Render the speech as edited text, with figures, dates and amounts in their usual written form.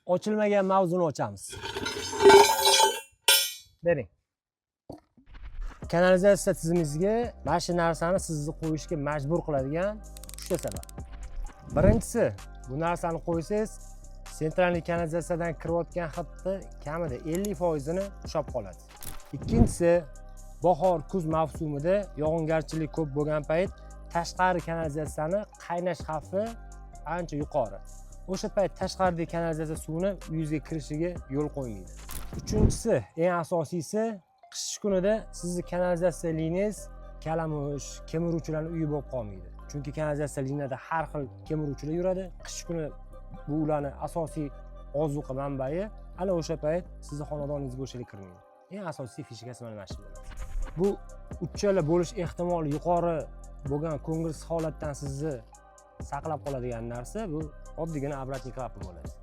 ochilmagan mavzuni ochamiz. Bering. Kanalizatsiya tizimingizga mana shu narsani sizni qo'yishga majbur qiladigan 3 ta sabab. Birinchisi, bu narsani qo'ysangiz, sentralniy kanalizatsiyadan kirayotgan hidni kamida 50% ni ushlab qoladi. Ikkinchisi, bahor, kuz mavsumida yog'ingarchilik ko'p bo'lgan payt tashqari kanalizatsiyani qaynash xavfi ancha yuqori. O'sha payt tashqaridagi kanalizatsiya suvini uyingizga kirishiga yo'l qo'ymaydi. Uchinchisi, eng asosiysi, qish kunida sizni kanalizatsiya liniyingiz kalamush, kemiruvchilarning uyi bo'lib qolmaydi. Chunki kanalizatsiya liniyada har xil kemiruvchilar yuradi. Qish kuni bu ularning asosiy ozuqa manbai, ana o'sha payt sizni xonadoningizga o'shalik kirmaydi. Eng asosiy fishkasi mana shu bo'ladi. Bu uchala bo'lish ehtimoli yuqori bo'lgan ko'ngilsiz holatdan sizni saqlab qoladigan narsa bu oddiygina obratnik klapan bo'ladi.